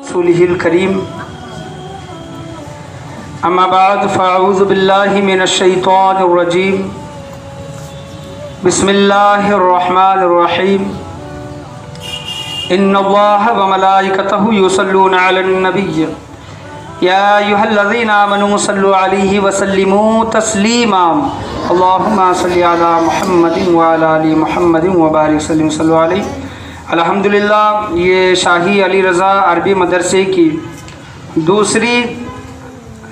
रसूलिहिल करीम अम्मा बाद फ़अऊज़ु बिल्लाहि मिनश शैतानिर रजीम बिस्मिल्लाहिर रहमानिर रहीम इन्नल्लाहा व मलाइकतहु युसल्लूना अलन नबिय्य या अय्युहल्लज़ीना आमनू सल्लु अलैहि व सल्लिमू तस्लीमा अल्लाहुम्मा सल्लि अला मुहम्मदिन व अला आलि मुहम्मदिन व बारिक सल्लिम सल्लु अलैहि। अल्हम्दुलिल्लाह, ये शाही अली रज़ा अरबी मदरसे की दूसरी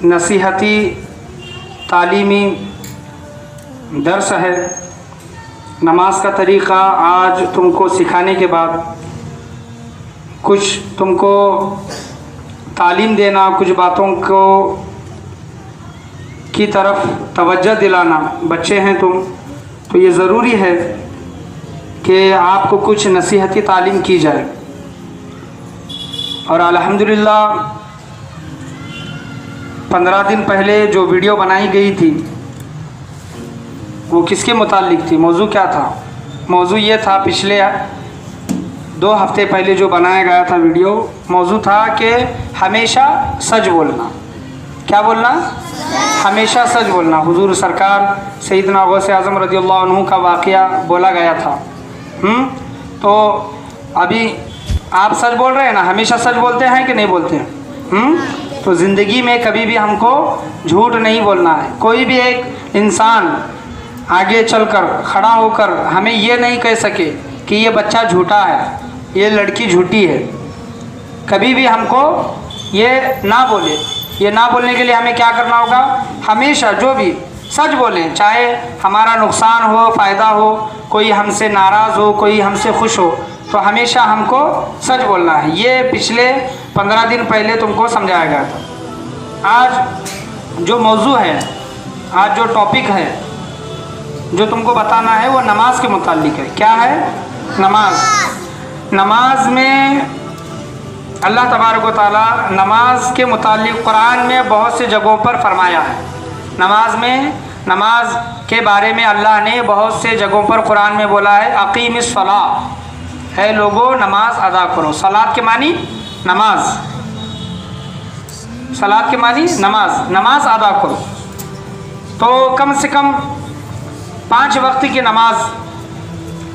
नसीहती तालीमी दर्स है। नमाज का तरीक़ा आज तुमको सिखाने के बाद कुछ तुमको तालीम देना, कुछ बातों को की तरफ तवज्जो दिलाना। बच्चे हैं तुम, तो ये ज़रूरी है कि आपको कुछ नसीहती तालीम की जाए। और अल्हम्दुलिल्लाह 15 दिन पहले जो वीडियो बनाई गई थी वो किसके मुताल्लिक थी? मौजू क्या था? मौजू ये था, पिछले 2 हफ्ते पहले जो बनाया गया था वीडियो, मौजू था कि हमेशा सच बोलना। क्या बोलना? हमेशा सच बोलना। हुजूर सरकार सैयदना गौसे आज़म रज़ियल्लाहु अन्हु का वाक़या बोला गया था। तो अभी आप सच बोल रहे हैं ना? हमेशा सच बोलते हैं कि नहीं बोलते हैं? तो ज़िंदगी में कभी भी हमको झूठ नहीं बोलना है। कोई भी एक इंसान आगे चलकर खड़ा होकर हमें ये नहीं कह सके कि ये बच्चा झूठा है, ये लड़की झूठी है। कभी भी हमको ये ना बोले। ये ना बोलने के लिए हमें क्या करना होगा? हमेशा जो भी सच बोलें, चाहे हमारा नुकसान हो, फ़ायदा हो, कोई हमसे नाराज़ हो, कोई हमसे खुश हो, तो हमेशा हमको सच बोलना है। ये पिछले 15 दिन पहले तुमको समझाया गया था। आज जो मौजू है, आज जो टॉपिक है, जो तुमको बताना है वो नमाज के मुताल्लिक है। क्या है? नमाज। नमाज में अल्लाह तबारक व तआला नमाज के मुताल्लिक कुरान में बहुत से जगहों पर फरमाया है। नमाज के बारे में अल्लाह ने बहुत से जगहों पर कुरान में बोला है, अक़ीमिस सलाह, है लोगो नमाज अदा करो। सलात के मानी नमाज, सलात के मानी नमाज, नमाज अदा करो। तो कम से कम 5 वक्त की नमाज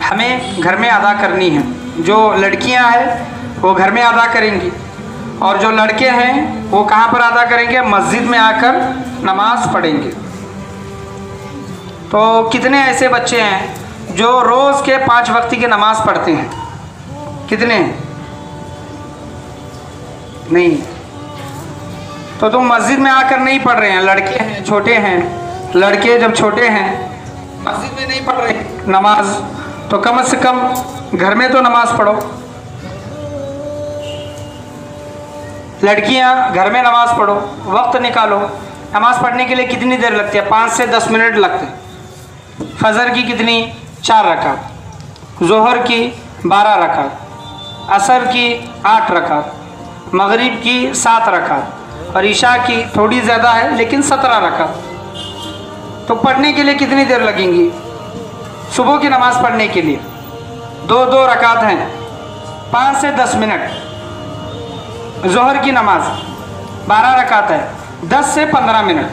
हमें घर में अदा करनी है। जो लड़कियां हैं वो घर में अदा करेंगी, और जो लड़के हैं वो कहाँ पर अदा करेंगे? मस्जिद में आकर नमाज पढ़ेंगे। तो कितने ऐसे बच्चे हैं जो रोज़ के 5 वक्त की नमाज पढ़ते हैं? कितने? नहीं। तो तुम मस्जिद में आकर नहीं पढ़ रहे हैं। लड़के हैं, छोटे हैं, लड़के जब छोटे हैं मस्जिद में नहीं पढ़ रहे नमाज, तो कम से कम घर में तो नमाज पढ़ो। लड़कियां घर में नमाज पढ़ो, वक्त निकालो। नमाज पढ़ने के लिए कितनी देर लगती है? 5 से 10 मिनट लगते हैं। फजर की कितनी? 4 रकात, जोहर की 12 रकात, असर की 8 रकात, मगरिब की 7 रकात, और ईशा की थोड़ी ज़्यादा है लेकिन 17 रकात। तो पढ़ने के लिए कितनी देर लगेंगी? सुबह की नमाज पढ़ने के लिए 2-2 रकात हैं, 5 से 10 मिनट। जोहर की नमाज 12 रकात है, 10 से 15 मिनट।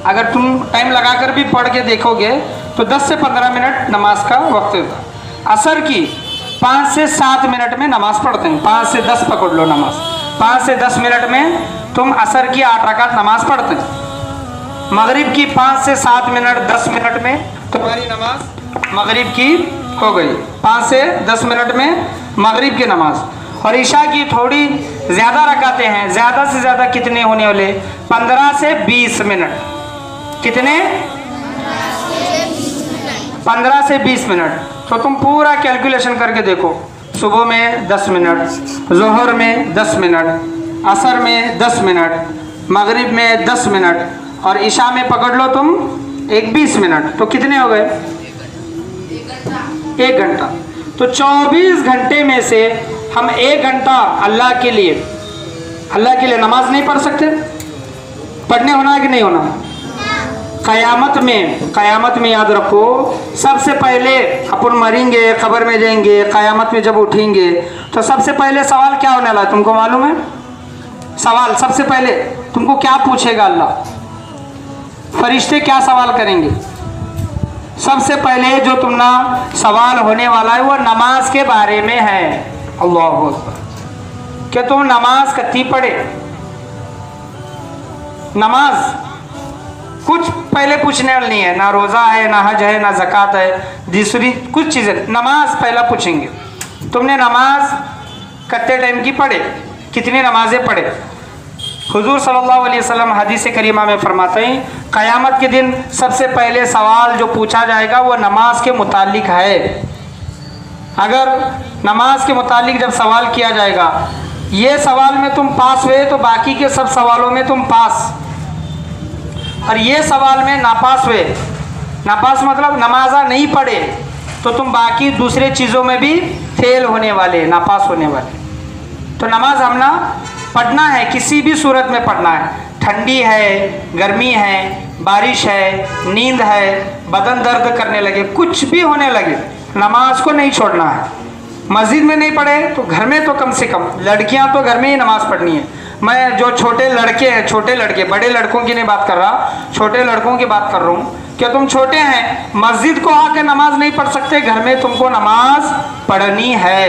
अगर तुम टाइम लगाकर भी पढ़ के देखोगे तो 10 से 15 मिनट नमाज का वक्त होता है। असर की 5 से 7 मिनट में नमाज पढ़ते हैं। 5 से 10 पकड़ लो नमाज। 5 से 10 मिनट में तुम असर की 8 रकात नमाज पढ़ते हैं। मगरिब की 5 से 7 मिनट, 10 मिनट में तुम्हारी नमाज मगरिब की हो गई। 5 से 10 मिनट में मगरिब की नमाज। और ईशा की थोड़ी ज़्यादा रकातें हैं। ज़्यादा से ज़्यादा कितने होने वाले? 15 से 20 मिनट। कितने? 15 से 20 मिनट। तो तुम पूरा कैलकुलेशन करके देखो। सुबह में 10 मिनट, जोहर में 10 मिनट, असर में 10 मिनट, मगरिब में 10 मिनट, और ईशा में पकड़ लो तुम 20 मिनट। तो कितने हो गए? 1 घंटा। तो 24 घंटे में से हम 1 घंटा अल्लाह के लिए नमाज नहीं पढ़ सकते? पढ़ने होना है कि नहीं होना? क़यामत में याद रखो, सबसे पहले अपन मरेंगे, कब्र में जाएंगे, क़यामत में जब उठेंगे तो सबसे पहले सवाल क्या होने वाला है तुमको मालूम है? सवाल सबसे पहले तुमको क्या पूछेगा अल्लाह? फरिश्ते क्या सवाल करेंगे? सबसे पहले जो तुमना सवाल होने वाला है वो नमाज के बारे में है। अल्लाहु अकबर। कि तुम नमाज कितनी पढ़े? नमाज कुछ पहले पूछने वाली नहीं है, ना रोज़ा है, ना हज है, ना ज़कात है, दूसरी कुछ चीज़ें। नमाज पहला पूछेंगे, तुमने नमाज कितने टाइम की पढ़े, कितनी नमाजें पढ़े? हुजूर सल्लल्लाहु अलैहि वसल्लम हदीस करीमा में फरमाते हैं क़यामत के दिन सबसे पहले सवाल जो पूछा जाएगा वो नमाज के मुतालिक है। अगर नमाज के मुतालिक जब सवाल किया जाएगा, ये सवाल में तुम पास हुए तो बाकी के सब सवालों में तुम पास, और ये सवाल में नापास हुए, नापास मतलब नमाजा नहीं पढ़े, तो तुम बाकी दूसरे चीज़ों में भी फेल होने वाले, नापास होने वाले। तो नमाज हमना पढ़ना है, किसी भी सूरत में पढ़ना है। ठंडी है, गर्मी है, बारिश है, नींद है, बदन दर्द करने लगे, कुछ भी होने लगे, नमाज को नहीं छोड़ना है। मस्जिद में नहीं पढ़े तो घर में तो कम से कम, लड़कियां तो घर में ही नमाज पढ़नी है। मैं जो छोटे लड़के हैं, छोटे लड़के, बड़े लड़कों की नहीं बात कर रहा, छोटे लड़कों की बात कर रहा हूँ। क्या तुम छोटे हैं, मस्जिद को आके नमाज नहीं पढ़ सकते, घर में तुमको नमाज पढ़नी है।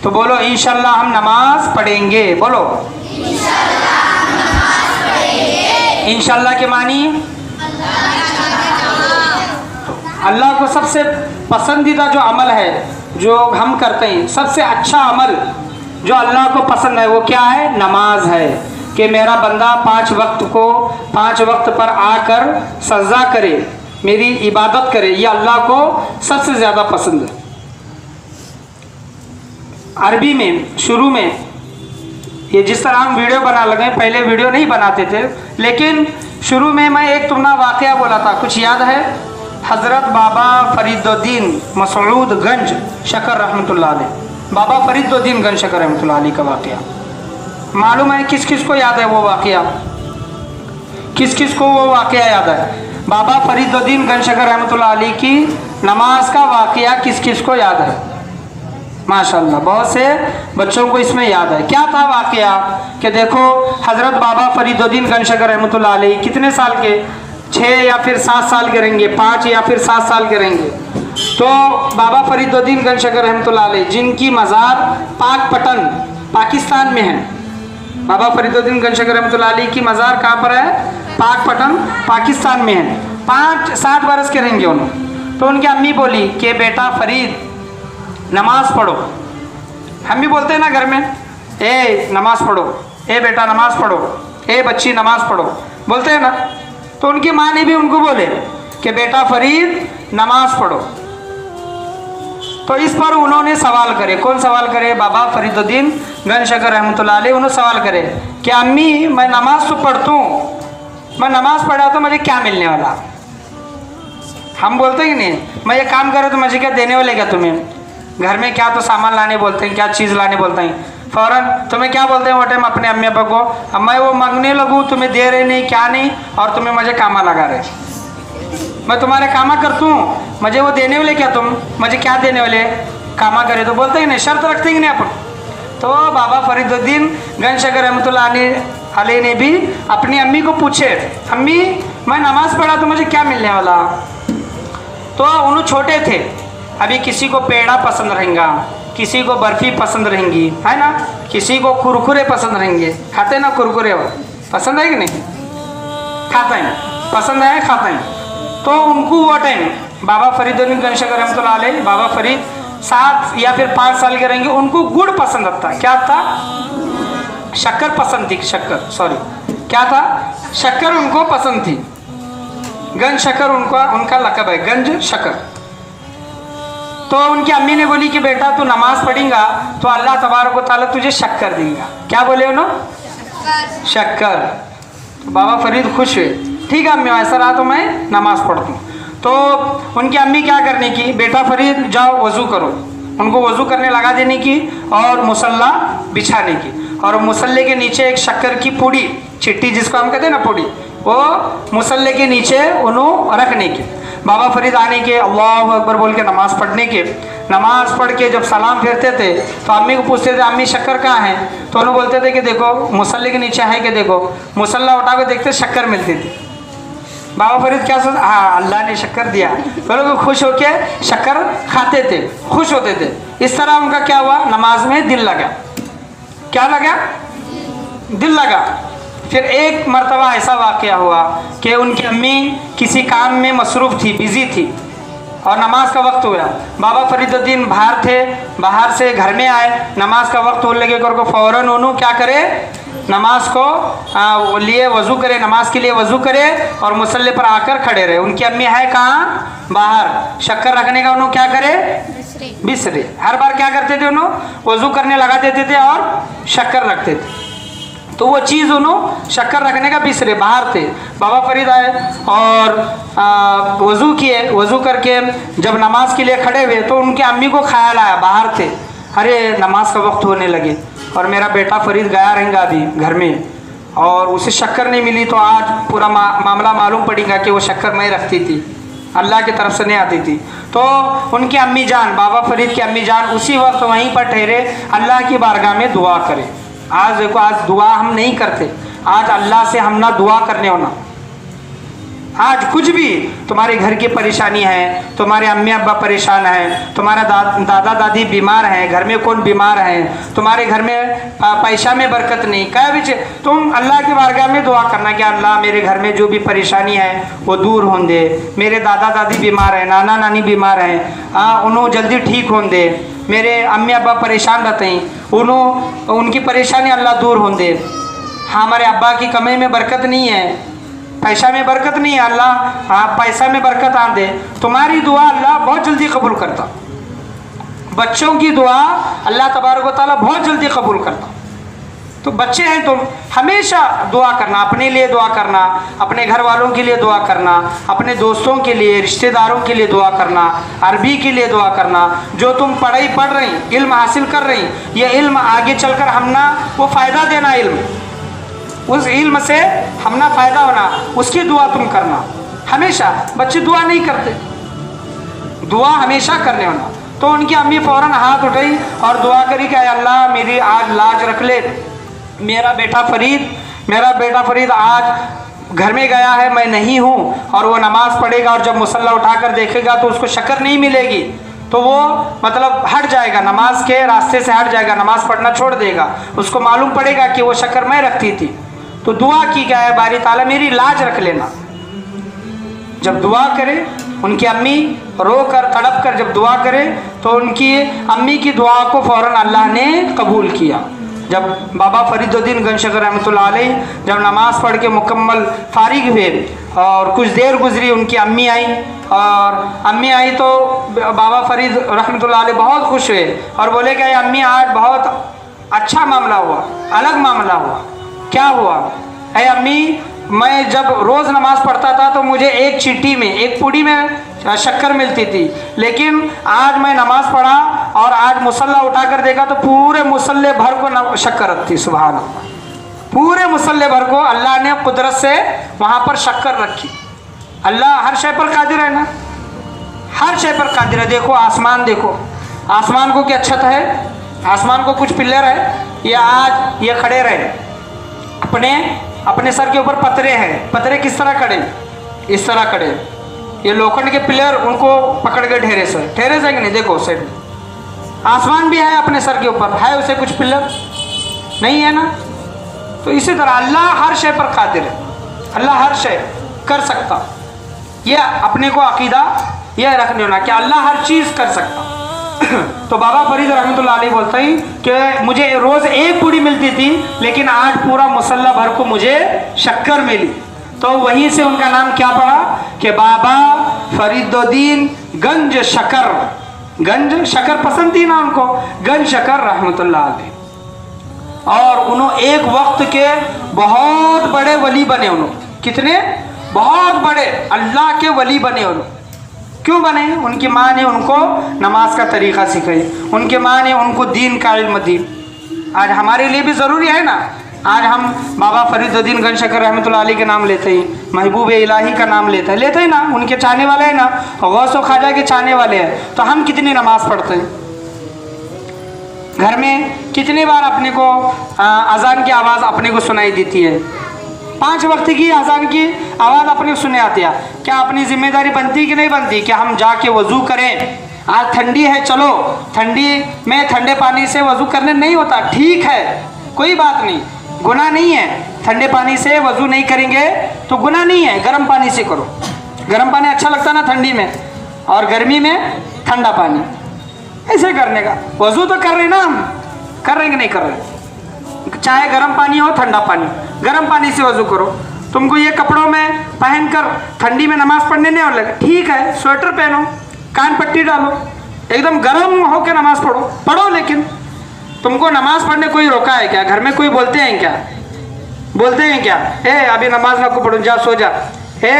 तो बोलो इंशाल्लाह हम नमाज पढ़ेंगे, बोलो इंशाल्लाह के मानी अल्लाह को सबसे पसंदीदा जो अमल है जो हम करते हैं, सबसे अच्छा अमल जो अल्लाह को पसंद है वो क्या है? नमाज है। कि मेरा बंदा 5 वक्त को 5 वक्त पर आकर सजदा करे, मेरी इबादत करे, ये अल्लाह को सबसे ज़्यादा पसंद है। अरबी में शुरू में ये जिस तरह हम वीडियो बना लगे, पहले वीडियो नहीं बनाते थे, लेकिन शुरू में मैं एक तुमना वाक़या बोला था, कुछ याद है? हज़रत बाबा फरीदुद्दीन मसऊद गंज शकर रहमतुल्लाह अलैह, बाबा फरीदुद्दीन गंज शकर रहमतुल्लाह अलैह का वाक़या मालूम है? किस किस को याद है वो वाक़या? किस किस को वो वाक़या याद है? बाबा फरीदुद्दीन गंज शकर रहमतुल्लाह अलैह की नमाज का वाक़या किस किस को याद है? माशाल्लाह, बहुत से बच्चों को इसमें याद है। क्या था वाक़या? कि देखो हज़रत बाबा फरीदुद्दीन गंज शकर रहमतुल्लाह अलैह कितने साल के, 6 या फिर 7 साल के रहेंगे, 5 या फिर 7 साल के रहेंगे। तो बाबा फरीदुद्दीन गंज शकर रहमतुल्लाह अलैह जिनकी मज़ार पाकपटन पाकिस्तान में है, बाबा फरीदुद्दीन गंज शकर रहमतुल्लाह अलैह की मज़ार कहाँ पर है? पाकपटन पाकिस्तान में है। 5-7 बरस के रहेंगे उन्होंने। तो उनकी अम्मी बोली कि बेटा फरीद नमाज पढ़ो। हम भी बोलते हैं ना घर में, ए नमाज पढ़ो, ए बेटा नमाज पढ़ो, ए बच्ची नमाज पढ़ो, बोलते हैं ना। तो उनकी माँ ने भी उनको बोले कि बेटा फरीद नमाज पढ़ो। तो इस पर उन्होंने सवाल करे। कौन सवाल करे? बाबा फरीदुद्दीन गंज शकर रहमतुल्लाह अलैह। उन्होंने सवाल करे कि अम्मी मैं नमाज तो पढ़ता हूँ, मैं नमाज पढ़ा तो मुझे क्या मिलने वाला? हम बोलते हैं कि नहीं, मैं ये काम करे तो मुझे क्या देने वाले? क्या तुम्हें घर में क्या तो सामान लाने बोलते हैं, क्या चीज़ लाने बोलते हैं, फ़ौरन तुम्हें क्या बोलते हैं वो टाइम अपने अम्मी अब्बा को? अब मैं वो मांगने लगूँ, तुम्हें दे रहे नहीं, क्या नहीं, और तुम्हें मुझे कामा लगा रहे, मैं तुम्हारे कामा करता हूँ, मुझे वो देने वाले क्या? तुम मुझे क्या देने वाले? कामा करे तो बोलते ही नहीं, शर्त रखते ही नहीं अपन। तो बाबा फरीदुद्दीन गंज शकर रहमतुल्लाह अलैह ने भी अपनी अम्मी को पूछे, अम्मी मैं नमाज़ पढ़ा तो मुझे क्या मिलने वाला? तो उन्होंने छोटे थे, अभी किसी को पेड़ा पसंद रहेगा, किसी को बर्फ़ी पसंद रहेंगी, है ना, किसी को कुरकुरे पसंद रहेंगे। खाते ना कुरकुरे? वो पसंद है कि नहीं? खाते हैं, पसंद है, खाते हैं। तो उनको वो टाइम बाबा फरीदुद्दीन गंज शकर रहमतुल्लाह अलैह, बाबा फरीद 7 या फिर 5 साल के रहेंगे, उनको गुड़ पसंद था। क्या था? शक्कर पसंद थी, शक्कर, सॉरी क्या था? शक्कर उनको पसंद थी। गंज शक्कर उनका लक़ब है, गंज शक्कर। तो उनकी अम्मी ने बोली कि बेटा तू नमाज पढ़ेगा तो अल्लाह तबारक व तआला तुझे शक्कर देगा। क्या बोले उन्होंने? शक्कर। तो बाबा फरीद खुश हुए, ठीक है अम्मी ऐसा रहा तो मैं नमाज पढ़ती हूँ। तो उनकी अम्मी क्या करने की, बेटा फरीद जाओ वज़ू करो, उनको वज़ू करने लगा देने की और मुसल्ला बिछाने की, और मुसल्ले के नीचे एक शक्कर की पूड़ी, चिट्टी जिसको हम कहते हैं ना पूड़ी, वो मुसल्ले के नीचे उन्हों रखने के। बाबा फरीद आने के, अल्लाह अकबर बोल के नमाज़ पढ़ने के, नमाज़ पढ़ के जब सलाम फेरते थे तो अम्मी को पूछते थे अम्मी शक्कर कहाँ है, तो उन्होंने बोलते थे कि देखो मुसल्ले के नीचे है कि देखो, मुसल्ला उठा के देखते शक्कर मिलती थी। बाबा फरीद क्या सोच, हाँ अल्लाह ने शक्कर दिया, तो लोग खुश होके शक्कर खाते थे, खुश होते थे। इस तरह उनका क्या हुआ, नमाज में दिल लगा। क्या लगा, दिल लगा। फिर एक मर्तबा ऐसा वाक़या हुआ कि उनकी अम्मी किसी काम में मसरूफ़ थी, बिज़ी थी, और नमाज का वक्त हुआ। बाबा फरीदुद्दीन बाहर थे, बाहर से घर में आए, नमाज का वक्त होने लगे करके फ़ौरन उन्होंने क्या करे, नमाज को लिए वज़ू करे, नमाज के लिए वज़ू करे और मुसल्ले पर आकर खड़े रहे। उनकी अम्मी है कहाँ, बाहर। शक्कर रखने का उन्होंने क्या करे, बिसरे। हर बार क्या करते थे, उन्होंने वज़ू करने लगा देते थे और शक्कर रखते थे, तो वो चीज़ उन्होंने शक्कर रखने का बिसरे, बाहर थे। बाबा फरीद आए और वज़ू किए, वज़ू करके जब नमाज के लिए खड़े हुए तो उनकी अम्मी को ख्याल आया, बाहर थे, अरे नमाज का वक्त होने लगे और मेरा बेटा फरीद गया रहेगा अभी घर में और उसे शक्कर नहीं मिली, तो आज पूरा मामला मालूम पड़ेगा कि वो शक्कर मैं रखती थी, अल्लाह की तरफ से नहीं आती थी। तो उनकी अम्मी जान, बाबा फरीद की अम्मी जान उसी वक्त वहीं पर ठहरे, अल्लाह की बारगाह में दुआ करे। आज देखो, आज दुआ हम नहीं करते, आज अल्लाह से हम ना दुआ करने होना। आज कुछ भी तुम्हारे घर की परेशानी है, तुम्हारे अम्मी अब्बा परेशान हैं, तुम्हारा दादा दादी बीमार हैं, घर में कौन बीमार हैं, तुम्हारे घर में पैसा में बरकत नहीं, क्या भी तुम अल्लाह की बारगाह में दुआ करना कि अल्लाह मेरे घर में जो भी परेशानी है वो दूर हों दे, मेरे दादा दादी बीमार हैं, नाना नानी बीमार हैं, उन्हों जल्दी ठीक हों दे, मेरे अम्मी अब्बा परेशान रहते हैं, उनकी परेशानी अल्लाह दूर हों दे। हाँ, हमारे अब्बा की कमाई में बरकत नहीं है, पैसा में बरकत नहीं है, अल्लाह पैसा में बरकत आ दे। तुम्हारी दुआ अल्लाह बहुत जल्दी कबूल करता, बच्चों की दुआ अल्लाह तबारक व तआला बहुत जल्दी कबूल करता। तो बच्चे हैं तुम, हमेशा दुआ करना, अपने लिए दुआ करना, अपने घर वालों के लिए दुआ करना, अपने दोस्तों के लिए, रिश्तेदारों के लिए दुआ करना, अरबी के लिए दुआ करना। जो तुम पढ़ाई पढ़ रही, इल्म हासिल कर रही, ये इल्म आगे चलकर हमना वो फ़ायदा देना, इल्म उस इल्म से हमना फ़ायदा होना, उसकी दुआ तुम करना। हमेशा बच्चे दुआ नहीं करते, दुआ हमेशा करने होना। तो उनकी अम्मी फ़ौरन हाथ उठाई और दुआ करी कि अल्लाह मेरी आज लाज रख ले, मेरा बेटा फरीद आज घर में गया है, मैं नहीं हूँ, और वो नमाज़ पढ़ेगा और जब मुसल्ला उठाकर देखेगा तो उसको शक्कर नहीं मिलेगी, तो वो मतलब हट जाएगा, नमाज के रास्ते से हट जाएगा, नमाज पढ़ना छोड़ देगा, उसको मालूम पड़ेगा कि वो शक्कर मैं रखती थी। तो दुआ की क्या है, बारी ताला मेरी लाज रख लेना। जब दुआ करे, उनकी अम्मी रो कर तड़प कर जब दुआ करे तो उनकी अम्मी की दुआ को फ़ौरन अल्लाह ने कबूल किया। जब बाबा फरीदुद्दीन गंजशकर रहमतुल्लाह अलैह जब नमाज़ पढ़ के मुकम्मल फारिग हुए और कुछ देर गुजरी, उनकी अम्मी आई, और अम्मी आई तो बाबा फरीद रहमतुल्लाह अलैह बहुत खुश हुए और बोले कि अम्मी आज बहुत अच्छा मामला हुआ, अलग मामला हुआ। क्या हुआ? अरे अम्मी, मैं जब रोज़ नमाज़ पढ़ता था तो मुझे एक चीटी में, एक पूड़ी में शक्कर मिलती थी, लेकिन आज मैं नमाज़ पढ़ा और आज मुसल्ला उठाकर देखा तो पूरे मुसल्ले भर को शक्कर रखती। सुभान अल्लाह, पूरे मुसल्ले भर को अल्लाह ने कुदरत से वहाँ पर शक्कर रखी। अल्लाह हर शय पर कादिर है ना, हर शय पर कादिर है। देखो आसमान, देखो आसमान को क्या छत है, आसमान को कुछ पिलर है, ये आज ये खड़े रहे, अपने सर के ऊपर पतरे हैं, पतरे किस तरह खड़े, इस तरह खड़े, ये लोखंड के पिलर उनको पकड़ के ठहरे से कि नहीं, देखो साइड में आसमान भी है, अपने सर के ऊपर है उसे कुछ पिलर नहीं है ना। तो इसी तरह अल्लाह हर शय पर कादिर है, अल्लाह हर शय कर सकता। यह अपने को अकीदा यह रखने होना कि अल्लाह हर चीज़ कर सकता। तो बाबा फरीद रहमतुल्लाह अलैह बोलते हैं कि मुझे रोज़ एक पूड़ी मिलती थी, लेकिन आज पूरा मुसल्ला भर को मुझे शक्कर मिली। तो वहीं से उनका नाम क्या पड़ा कि बाबा फरीदुद्दीन गंज शकर पसंद थी ना उनको, गंज शकर रहमतुल्लाह अलैह। और उन्होंने एक वक्त के बहुत बड़े वली बने, उन्होंने कितने बहुत बड़े अल्लाह के वली बने। उन्होंने क्यों बने? उनकी माँ ने उनको नमाज का तरीक़ा सिखाई, उनके माँ ने उनको दीन का इल्म दी। आज हमारे लिए भी ज़रूरी है ना, आज हम बाबा फरीदुद्दीन गंज शकर रहमतुल्लाह अलैह के नाम लेते हैं, महबूब इलाही का नाम लेते हैं ना, उनके चाहने वाले हैं ना, गौस व ख्वाजा के चाहने वाले हैं। तो हम कितनी नमाज पढ़ते हैं? घर में कितनी बार अपने को अजान की आवाज़ अपने को सुनाई देती है? 5 वक्त की अजान की आवाज़ अपने को सुने आती है। क्या अपनी जिम्मेदारी बनती कि नहीं बनती कि हम जाके वज़ू करें? आज ठंडी है, चलो ठंडी में ठंडे पानी से वज़ू करने नहीं होता, ठीक है, कोई बात नहीं, गुनाह नहीं है। ठंडे पानी से वज़ू नहीं करेंगे तो गुनाह नहीं है, गर्म पानी से करो। गर्म पानी अच्छा लगता ना ठंडी में, और गर्मी में ठंडा पानी, ऐसे करने का। वज़ू तो कर रहे ना हम, कर रहे कि नहीं कर रहे? चाहे गर्म पानी हो ठंडा पानी, गर्म पानी से वज़ू करो। तुमको ये कपड़ों में पहनकर ठंडी में नमाज पढ़ने नहीं लगे, ठीक है, स्वेटर पहनो, कान पट्टी डालो, एकदम गर्म होकर नमाज पढ़ो। लेकिन तुमको नमाज पढ़ने कोई रोका है क्या? घर में कोई बोलते हैं क्या? बोलते हैं क्या? अभी नमाज ना को पढ़ो, जा सो जा,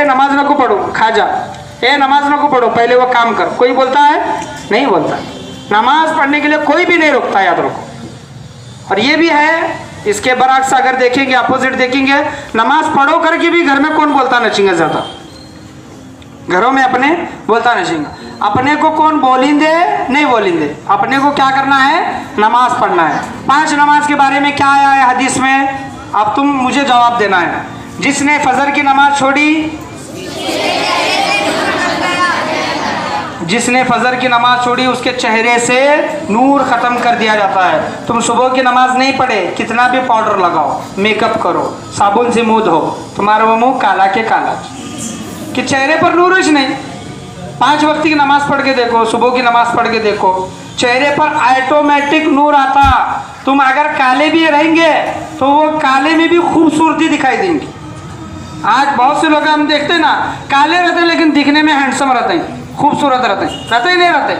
नमाज ना को पढ़ो, खा जा, नमाज ना को पढ़ो, पहले वो काम कर। कोई बोलता है? नहीं बोलता। नमाज पढ़ने के लिए कोई भी नहीं रोकता, याद रखो। और ये भी है, इसके बरअक्स अगर देखेंगे, अपोजिट देखेंगे, नमाज पढ़ो करके भी घर में कौन बोलता नचेंगे? ज़्यादा घरों में अपने बोलता नचेंगे। अपने को कौन बोलेंगे? नहीं बोलेंगे। अपने को क्या करना है? नमाज पढ़ना है। 5 नमाज के बारे में क्या आया है हदीस में? अब तुम मुझे जवाब देना है। जिसने फजर की नमाज छोड़ी, जिसने फजर की नमाज छोड़ी उसके चेहरे से नूर ख़त्म कर दिया जाता है। तुम सुबह की नमाज नहीं पढ़े, कितना भी पाउडर लगाओ, मेकअप करो, साबुन से मुंह धो, तुम्हारा वो मुंह काला के काला कि चेहरे पर नूर ही नहीं। 5 वक्त की नमाज पढ़ के देखो, सुबह की नमाज पढ़ के देखो, चेहरे पर ऑटोमेटिक नूर आता। तुम अगर काले भी रहेंगे तो वो काले में भी खूबसूरती दिखाई देंगी। आज बहुत से लोग हम देखते हैं ना, काले रहते हैं लेकिन दिखने में हैंडसम रहते हैं, खूबसूरत रहते ही नहीं रहते,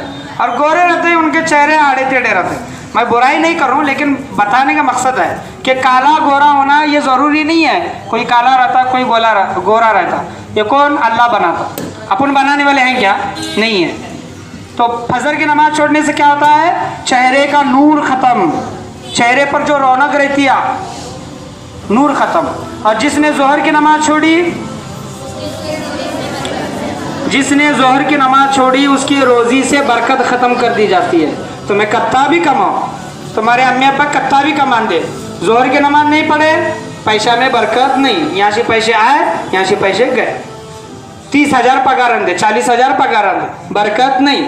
और गोरे रहते हैं, उनके चेहरे आड़े टेढ़े रहते हैं। मैं बुराई नहीं कर रहा हूँ, लेकिन बताने का मकसद है कि काला गोरा होना ये ज़रूरी नहीं है। कोई काला रहता, कोई गोरा रहता, ये कौन? अल्लाह बनाता। अपन बनाने वाले हैं क्या? नहीं है। तो फजर की नमाज छोड़ने से क्या होता है? चेहरे का नूर ख़त्म, चेहरे पर जो रौनक रहती है नूर ख़त्म। और जिसने जोहर की नमाज छोड़ी, जिसने जोहर की नमाज छोड़ी उसकी रोज़ी से बरकत ख़त्म कर दी जाती है। तुम्हें कत्ता भी कमाओ, तुम्हारे अम्मी अब्बा कत्ता भी कमान दे, जोहर की नमाज नहीं पढ़े, पैसा में बरकत नहीं। यहाँ से पैसे आए, यहाँ से पैसे गए। 30,000 पगार आंदे, 40,000 पगार आंदे, बरकत नहीं।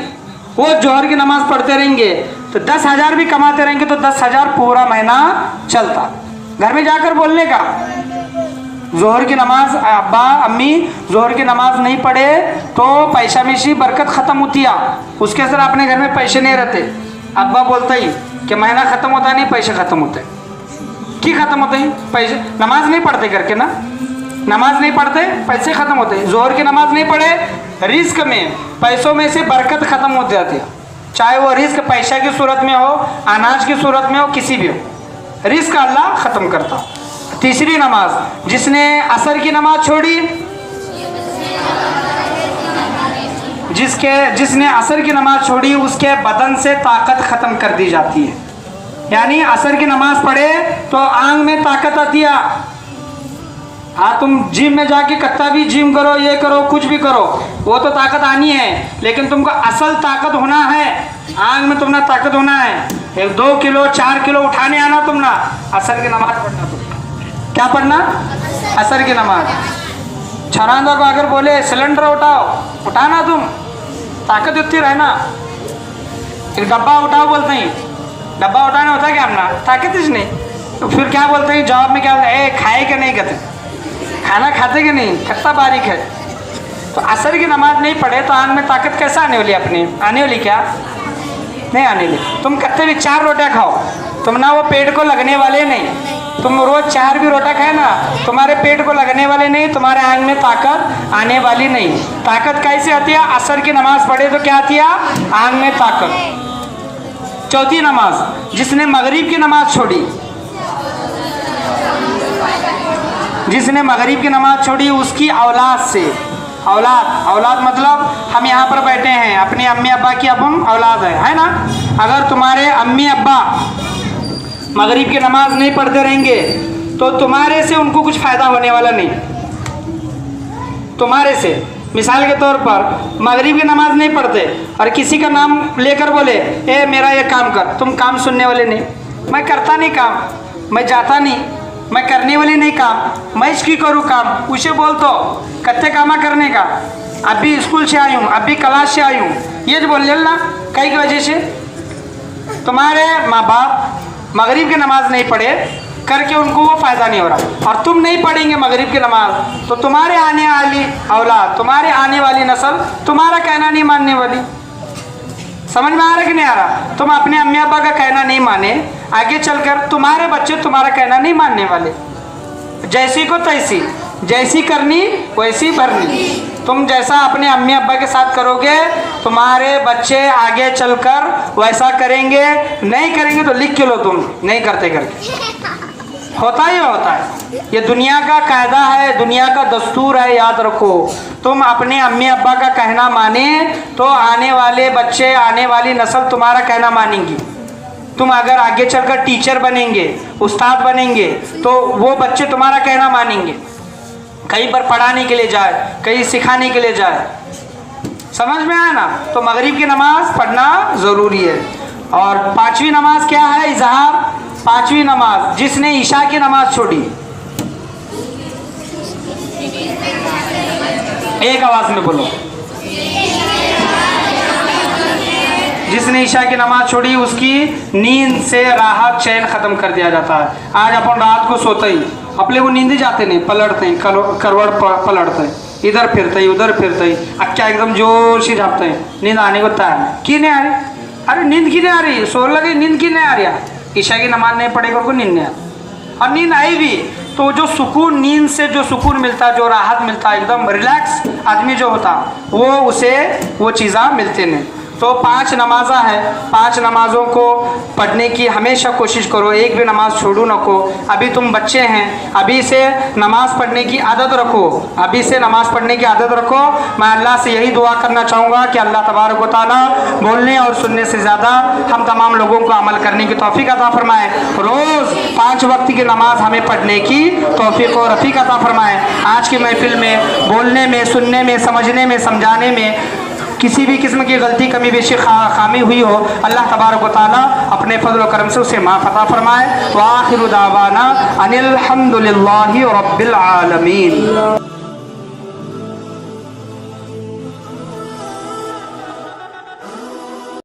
वो जोहर की नमाज पढ़ते रहेंगे तो 10,000 भी कमाते रहेंगे तो 10,000 पूरा महीना चलता। घर में जाकर बोलने का, जोहर की नमाज अब्बा अम्मी जोहर की नमाज नहीं पढ़े तो पैसा में से बरकत ख़त्म होती है। उसके सर अपने घर में पैसे नहीं रहते, अब्बा बोलता ही कि महीना ख़त्म होता नहीं, पैसे ख़त्म होते। की ख़त्म होते हैं? पैसे, नमाज नहीं पढ़ते करके ना, नमाज नहीं पढ़ते, पैसे ख़त्म होते हैं। जोहर की नमाज नहीं पढ़े, रिस्क में पैसों में से बरकत ख़त्म हो जाती है। चाहे वो रिस्क पैसा की सूरत में हो, अनाज की सूरत में हो, किसी भी हो, रिस्क अल्लाह ख़त्म करता। तीसरी नमाज, जिसने असर की नमाज छोड़ी, जिसने असर की नमाज छोड़ी उसके बदन से ताकत ख़त्म कर दी जाती है। यानी असर की नमाज पढ़े तो आंग में ताकत आती है। हाँ, तुम जिम में जाके कत्ता भी जिम करो, ये करो, कुछ भी करो, वो तो ताकत आनी है, लेकिन तुमको असल ताकत होना है, आंग में तुमने ताकत होना है। 1-2 किलो 4 किलो उठाने आना तुमने, असर की नमाज पढ़ना। तुम क्या पढ़ना? असर की नमाज। छरांदा को अगर बोले सिलेंडर उठाओ, उठाना तुम, ताकत उतनी रहना। एक डब्बा उठाओ बोलते हैं, डब्बा उठाने होता है क्या? हमना ताकत ही नहीं। तो फिर क्या बोलते हैं जवाब में? क्या खाए क्या नहीं कहते, खाना खाते कि नहीं, कितना बारीक है। तो असर की नमाज नहीं पढ़े तो आंख में ताकत कैसे आने वाली? अपनी आने वाली क्या? नहीं आने वाली। तुम कत्ते भी 4 रोटियाँ खाओ, तुम ना वो पेट को लगने वाले नहीं। तुम रोज 4 भी रोटा खाए ना, तुम्हारे पेट को लगने वाले नहीं, तुम्हारे आंख में ताकत आने वाली नहीं। ताकत कैसे आती है? असर की नमाज पढ़े तो क्या आती है? आंख में ताकत। चौथी नमाज, जिसने मगरिब की नमाज छोड़ी, जिसने मगरिब की नमाज छोड़ी उसकी औलाद से, औलाद मतलब हम यहाँ पर बैठे हैं, अपने अम्मी अब्बा की अब हम औलाद है ना। अगर तुम्हारे अम्मी अब्बा मगरिब की नमाज नहीं पढ़ते रहेंगे तो तुम्हारे से उनको कुछ फ़ायदा होने वाला नहीं। तुम्हारे से मिसाल के तौर पर मगरिब की नमाज नहीं पढ़ते और किसी का नाम लेकर बोले ए मेरा ये काम कर, तुम काम सुनने वाले नहीं। मैं करता नहीं काम, मैं जाता नहीं, मैं करने वाली नहीं काम, मैं इसकी करूँ काम, उसे बोल तो कत्ते कामा करने का, अभी स्कूल से आई हूँ, अभी क्लास से आई हूँ, ये जो बोल लेना कई की वजह से तुम्हारे माँ बाप मगरिब की नमाज नहीं पढ़े करके उनको वो फ़ायदा नहीं हो रहा, और तुम नहीं पढ़ेंगे मगरिब की नमाज तो तुम्हारे आने वाली औलाद, तुम्हारे आने वाली नस्ल तुम्हारा कहना नहीं मानने वाली। समझ में आ रहा कि नहीं आ रहा? तुम अपने अम्मी अब्बा का कहना नहीं माने, आगे चलकर तुम्हारे बच्चे तुम्हारा कहना नहीं मानने वाले। जैसी को तैसी, जैसी करनी वैसी भरनी। तुम जैसा अपने अम्मी अब्बा के साथ करोगे तुम्हारे बच्चे आगे चलकर वैसा करेंगे, नहीं करेंगे तो लिख के लो तुम नहीं करते करके। होता ही होता है, ये दुनिया का कायदा है, दुनिया का दस्तूर है, याद रखो। तुम अपने अम्मी अब्बा का कहना माने तो आने वाले बच्चे, आने वाली नस्ल तुम्हारा कहना मानेंगी। तुम अगर आगे चलकर टीचर बनेंगे, उस्ताद बनेंगे तो वो बच्चे तुम्हारा कहना मानेंगे। कहीं पर पढ़ाने के लिए जाए, कहीं सिखाने के लिए जाए, समझ में आया ना? तो मगरिब की नमाज पढ़ना ज़रूरी है। और पांचवी नमाज क्या है? इजहार। पांचवी नमाज, जिसने ईशा की नमाज छोड़ी, एक आवाज में बोलो, जिसने ईशा की नमाज छोड़ी उसकी नींद से राहत चैन खत्म कर दिया जाता है। आज अपन रात को सोते ही अपने को नींद जाते नहीं, पलटते हैं, करवट पलटते हैं, इधर फिरते ही उधर फिरते ही, अक्का एकदम जोर से झापते हैं, नींद आने को तैयार है। क्यों नहीं आ रही? अरे नींद क्यों नहीं आ रही? सो लगे नींद क्यों नहीं आ रही? ईशा की नमाज नहीं पढ़ेगा उनको नींद नहीं आ रही। और नींद आई भी तो जो सुकून, नींद से जो सुकून मिलता है, जो राहत मिलता है, एकदम रिलैक्स आदमी जो होता वो उसे वो चीज़ा मिलते नहीं। तो 5 नमाज़ा है, 5 नमाज़ों को पढ़ने की हमेशा कोशिश करो, एक भी नमाज छोड़ो न को। अभी तुम बच्चे हैं, अभी से नमाज़ पढ़ने की आदत रखो, अभी से नमाज़ पढ़ने की आदत रखो। मैं अल्लाह से यही दुआ करना चाहूँगा कि अल्लाह तबारक व तआला बोलने और सुनने से ज़्यादा हम तमाम लोगों को अमल करने की तौफीक अता फरमाए। रोज़ 5 वक्त की नमाज हमें पढ़ने की तौफीक और रफ़ीक अता फरमाए। आज की महफिल में बोलने में, सुनने में, समझने में, समझाने में किसी भी किस्म की गलती, कमी, बेशी, खामी हुई हो, अल्लाह तबारक व तआला अपने फजल व करम से उसे माफ़ अता फरमाए। व आखिरु दावाना अनिल हम्दुलिल्लाहि रब्बिल आलमीन।